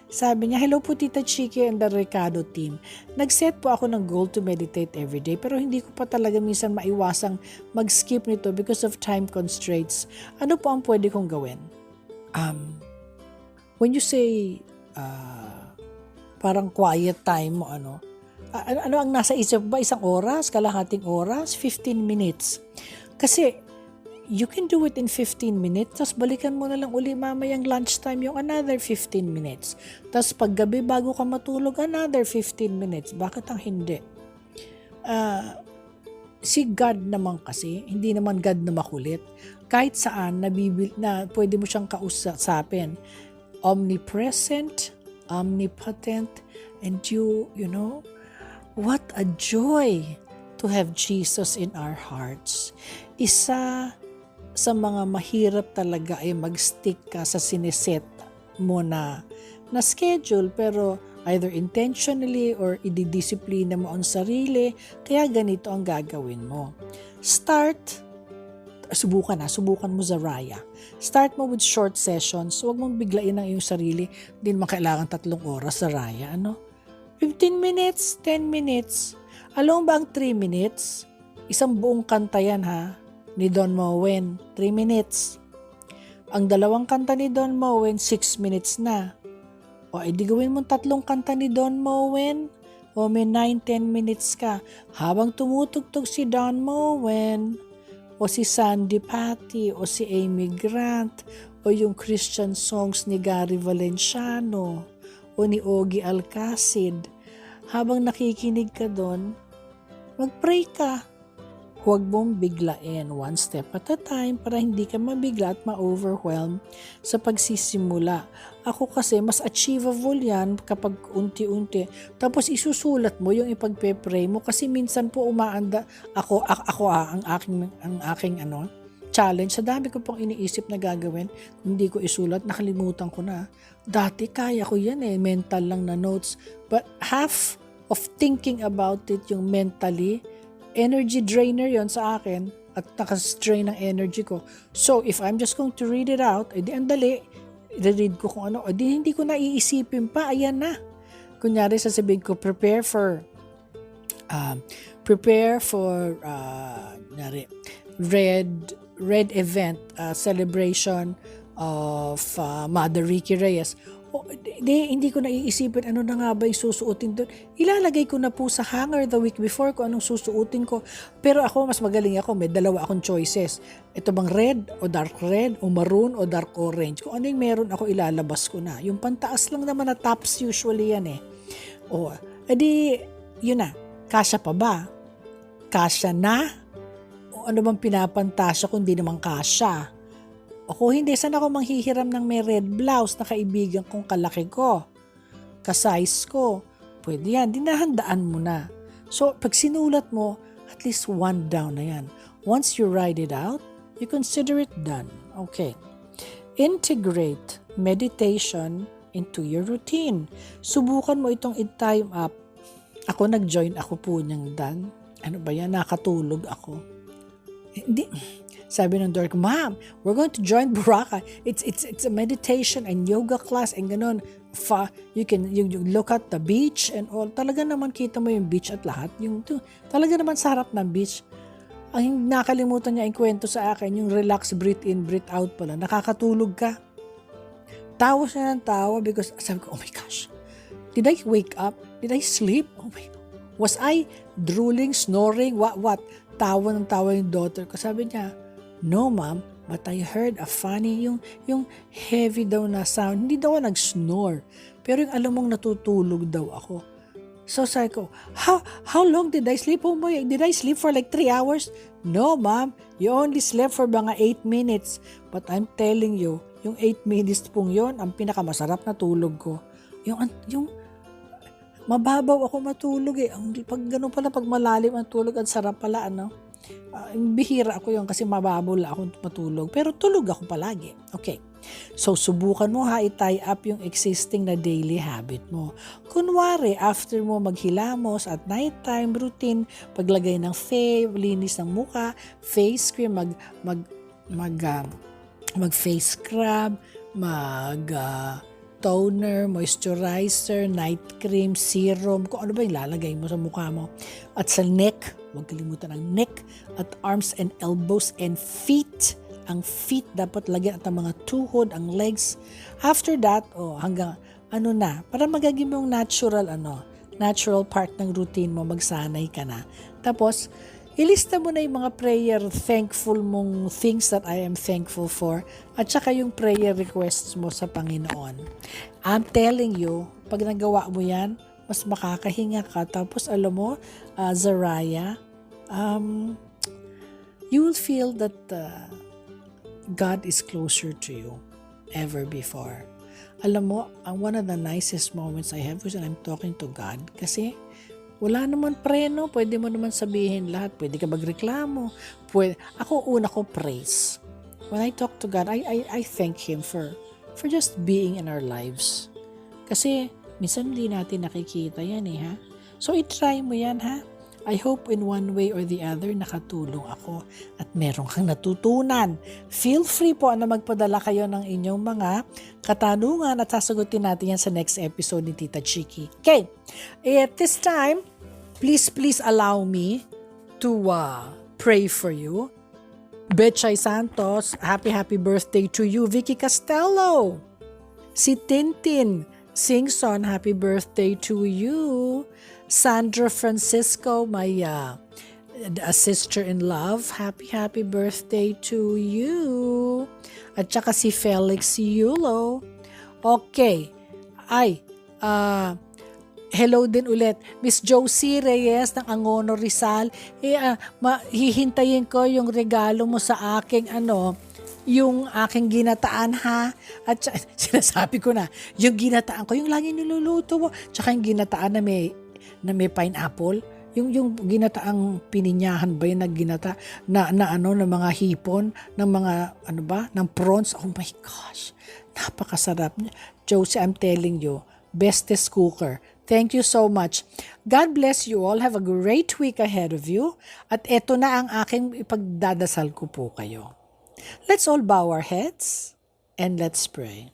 B: Sabi niya, hello po Tita Chiki and the Recado team. Nag-set po ako ng goal to meditate every day pero hindi ko pa talaga minsan maiwasang mag-skip nito because of time constraints. Ano po ang pwede kong gawin? When you say parang quiet time mo, ano ang nasa isip ba? Isang oras? Kalahating oras? 15 minutes? Kasi you can do it in 15 minutes, tapos balikan mo na lang uli mamayang lunchtime yung another 15 minutes. Tapos paggabi bago ka matulog, another 15 minutes. Bakit ang hindi? Si God naman kasi, hindi naman God na makulit. Kahit saan, na pwede mo siyang kausapin. Omnipresent, omnipotent, and you know, what a joy to have Jesus in our hearts. Isa sa mga mahirap talaga ay mag-stick ka sa siniset mo na schedule, pero either intentionally or ididisiplina mo ang sarili, kaya ganito ang gagawin mo. Subukan mo Zaraya. Start mo with short sessions. Huwag mong biglain ang iyong sarili. Hindi naman kailangan 3 oras Zaraya. 15 minutes, 10 minutes. Alam mo ba ang 3 minutes? Isang buong kanta yan ni Don Moen, 3 minutes. Ang 2 kanta ni Don Moen, 6 minutes na. O edi gawin mo 3 kanta ni Don Moen, o may 9-10 minutes ka. Habang tumutugtog si Don Moen, o si Sandy Patty, o si Amy Grant, o yung Christian songs ni Gary Valenciano, o ni Ogie Alcacid, habang nakikinig ka doon, mag-pray ka. Huwag mong biglain, one step at a time para hindi ka mabigla at ma-overwhelm sa pagsisimula. Ako kasi mas achievable yan kapag unti-unti. Tapos isusulat mo yung ipagpe-pray mo kasi minsan po umaanda ang aking challenge. Sa dami ko pong iniisip na gagawin, kung hindi ko isulat, nakalimutan ko na. Dati kaya ko yan mental lang na notes. But half of thinking about it, yung mentally, energy drainer yon sa akin at nakastrain ang energy ko. So, if I'm just going to read it out, edi ang dali, i-read ko kung ano, edi hindi ko na iisipin pa, ayan na. Kunyari, sasabihin ko, prepare for Red event, celebration of Mother Ricky Reyes. Hindi ko na iisipin ano na nga ba yung susuotin doon. Ilalagay ko na po sa hanger the week before kung anong susuotin ko. Pero ako, mas magaling ako. May 2 akong choices. Ito bang red o dark red o maroon o dark orange. Kung ano yung meron ako, ilalabas ko na. Yung pantaas lang naman na tops usually yan O, edi, yun na. Kasya pa ba? Kasya na? O ano bang pinapantasya kung di naman kasya? O kung hindi, saan ako manghihiram ng may red blouse na kaibigan kong kalaki ko? Ka-size ko? Pwede yan, dinahandaan mo na. So, pag sinulat mo, at least 1 down na yan. Once you write it out, you consider it done. Okay. Integrate meditation into your routine. Subukan mo itong i-time up. Ako, nag-join ako po niyang done. Ano ba yan? Nakatulog ako. Hindi. Sabi ng Dork, Ma'am, we're going to join Baraka. It's a meditation and yoga class and ganon. you look at the beach and all. Talaga naman kita mo yung beach at lahat. Talaga naman sa harap ng beach. Ang nakalimutan niya yung kwento sa akin, yung relax, breathe in, breathe out pala. Nakakatulog ka. Tawa siya ng tawa because sabi ko, oh my gosh, did I wake up? Did I sleep? Oh my God. Was I drooling, snoring? What? Tawa ng tawa yung daughter ko. Sabi niya, no ma'am, but I heard a funny, yung heavy daw na sound. Hindi daw ako nag-snore. Pero yung alam mong natutulog daw ako. So sabi ko, how long did I sleep? Oh my, did I sleep for like 3 hours? No ma'am, you only slept for mga 8 minutes. But I'm telling you, yung 8 minutes pong yon ang pinakamasarap na tulog ko. Yung mababaw ako matulog eh. Pag gano'n pala, pag malalim ang tulog, ang sarap pala, ano? Bihira ako yun kasi mababaw lang ako matulog. Pero tulog ako palagi. Okay. So, subukan mo i-tie up yung existing na daily habit mo. Kunwari, after mo maghilamos at nighttime routine, paglagay ng linis ng muka, face cream, mag face scrub, toner, moisturizer, night cream, serum, kung ano ba yung lalagay mo sa mukha mo. At sa neck, huwag kalimutan ang neck, at arms and elbows and feet. Ang feet dapat lagyan at ang mga tuhod, ang legs. After that, hanggang para magaging mong natural part ng routine mo, magsanay ka na. Tapos, ilista mo na yung mga prayer, thankful mong things that I am thankful for, at saka yung prayer requests mo sa Panginoon. I'm telling you, pag nagawa mo yan, mas makakahinga ka. Tapos alam mo, Zariah, you will feel that God is closer to you ever before. Alam mo, one of the nicest moments I have is when I'm talking to God kasi wala naman preno, pwede mo naman sabihin lahat, pwede ka magreklamo. Ako una ko praise. When I talk to God, I thank Him for just being in our lives. Kasi minsan hindi natin nakikita yan ha. So i-try mo yan ha. I hope in one way or the other nakatulong ako at meron kang natutunan. Feel free po na magpadala kayo ng inyong mga katanungan at sasagutin natin yan sa next episode ni Tita Chiki. Okay, at this time, please allow me to pray for you. Betchay Santos, happy birthday to you. Vicky Castello, si Tintin Singson, happy birthday to you. Sandra Francisco, my sister-in-love, happy birthday to you. At saka si Felix Yulo. Okay. Hello din ulit. Miss Josie Reyes ng Angono Rizal. Hihintayin ko yung regalo mo sa aking yung aking ginataan ha. At sinasabi ko na, yung ginataan ko, yung lagi niluluto mo. Tsaka yung ginataan na may pineapple, yung ginataang pininyahan ba yun na ginata na ng mga hipon, ng mga ng prawns. Oh my gosh, napakasarap. Josie, I'm telling you, bestest cooker. Thank you so much. God bless you all. Have a great week ahead of you. At eto na ang aking ipagdadasal ko po kayo. Let's all bow our heads and let's pray.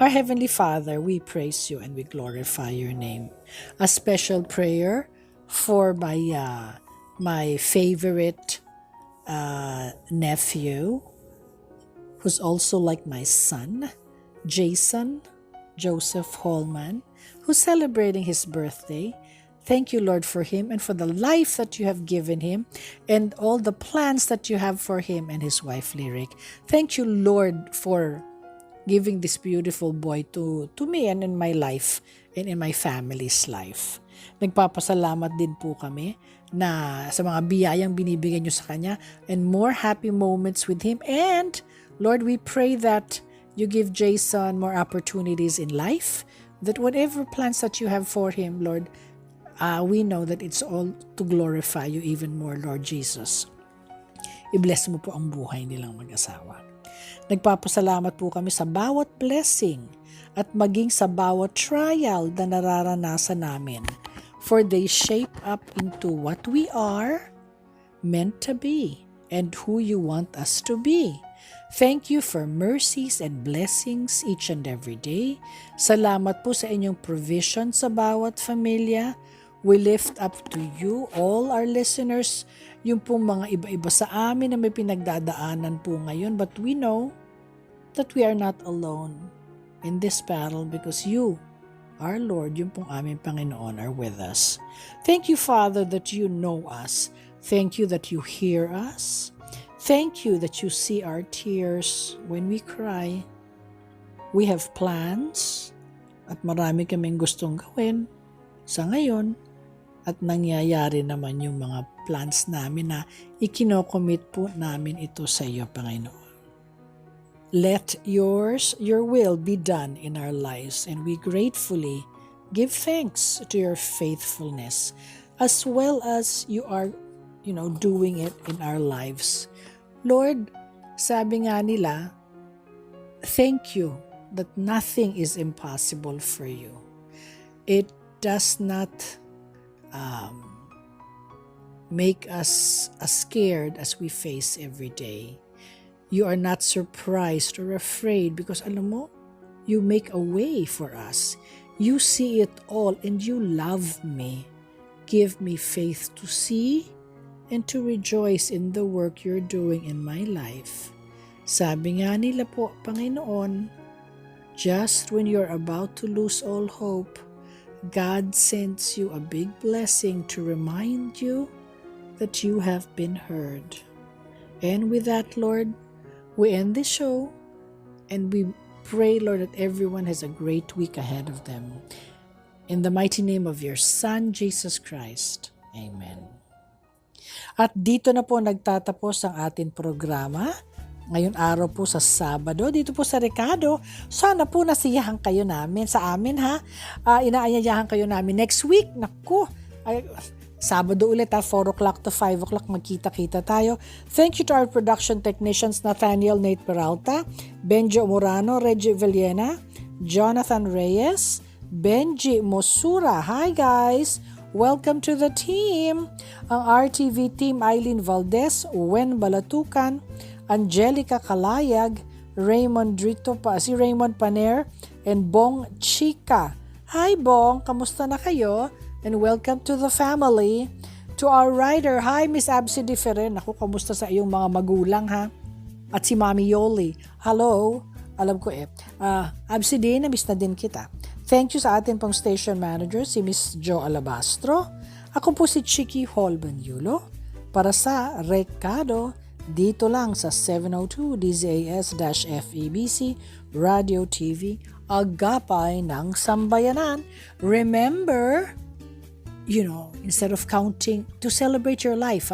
B: Our Heavenly Father, we praise you and we glorify your name. A special prayer for my favorite nephew, who's also like my son, Jason Joseph Holman, who's celebrating his birthday. Thank you, Lord, for him and for the life that you have given him and all the plans that you have for him and his wife, Lyric. Thank you, Lord, for giving this beautiful boy to me and in my life and in my family's life. Nagpapasalamat din po kami na sa mga biyayang binibigyan nyo sa kanya and more happy moments with him. And Lord, we pray that you give Jason more opportunities in life, that whatever plans that you have for him, Lord, we know that it's all to glorify you even more, Lord Jesus. I-bless mo po ang buhay nilang mag-asawa. Nagpapasalamat po kami sa bawat blessing at maging sa bawat trial na nararanasan namin, for they shape up into what we are meant to be and who you want us to be. Thank you for mercies and blessings each and every day. Salamat po sa inyong provision sa bawat pamilya. We lift up to you, all our listeners, yung pong mga iba-iba sa amin na may pinagdadaanan po ngayon. But we know that we are not alone in this battle because you, our Lord, yung pong aming Panginoon, are with us. Thank you, Father, that you know us. Thank you that you hear us. Thank you that you see our tears when we cry. We have plans at marami kaming gustong gawin sa ngayon at nangyayari naman yung mga plans namin na ikinocommit po namin ito sa iyo, Panginoon. Let your will be done in our lives, and we gratefully give thanks to your faithfulness as well as you are, doing it in our lives. Lord, sabi nga nila, thank you that nothing is impossible for you. It does not make us as scared as we face every day. You are not surprised or afraid because alam mo, you make a way for us. You see it all and you love me. Give me faith to see and to rejoice in the work you're doing in my life. Sabi nga nila po, Panginoon, just when you're about to lose all hope, God sends you a big blessing to remind you that you have been heard. And with that, Lord, we end the show and we pray, Lord, that everyone has a great week ahead of them. In the mighty name of your Son, Jesus Christ. Amen. At dito na po nagtatapos ang ating programa. Ngayon araw po sa Sabado, dito po sa Recado. Sana po nasiyahan kayo namin sa amin ha. Inaanyayahan kayo namin next week. Naku, Sabado ulit 4 o'clock to 5 o'clock magkita-kita tayo. Thank you to our production technicians Nathaniel Nate Peralta, Benjo Morano, Reggie Villena, Jonathan Reyes, Benji Mosura. Hi guys! Welcome to the team! Ang RTV team Eileen Valdez, Wen Balatukan, Angelica Kalayag, Raymond Paner, and Bong Chica. Hi Bong! Kamusta na kayo? And welcome to the family. To our writer, hi Miss Absi Diferen. Ako, kamusta sa iyong mga magulang ha? At si Mami Yoli. Hello! Alam ko Absi din, na-miss na din kita. Thank you sa ating pang station manager, si Miss Jo Alabastro. Ako po si Chicky Holbanyulo para sa Recado dito lang sa 702 DZAS-FEBC Radio TV Agapay ng Sambayanan. Remember, instead of counting, to celebrate your life,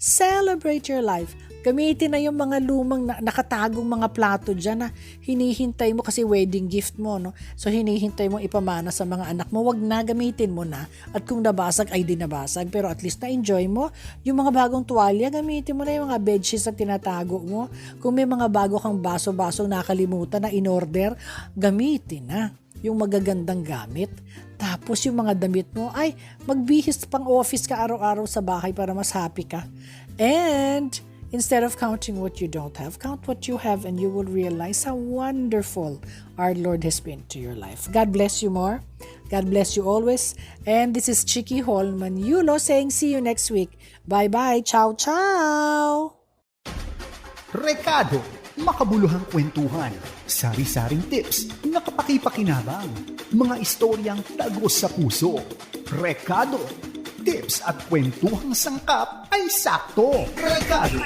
B: Celebrate your life. Gamitin na yung mga lumang nakatagong mga plato dyan na hinihintay mo kasi wedding gift mo, no? So hinihintay mo ipamana sa mga anak mo. Wag na, gamitin mo na. At kung nabasag ay di nabasag, pero at least na-enjoy mo. Yung mga bagong tuwalya, gamitin mo na yung mga bedsheets na tinatago mo. Kung may mga bago kang baso-baso nakalimutan na in-order, gamitin na yung magagandang gamit. Tapos yung mga damit mo, ay magbihis pang office ka araw-araw sa bahay para mas happy ka. And instead of counting what you don't have, count what you have and you will realize how wonderful our Lord has been to your life. God bless you more. God bless you always. And this is Chicky Holman Yulo saying see you next week. Bye-bye. Ciao, ciao!
F: Recado, makabuluhang kwentuhan, sari-saring tips na kapaki-pakinabang, mga istoryang tagos sa puso. Recado, tips at kwentuhang sangkap ay sakto. Recado.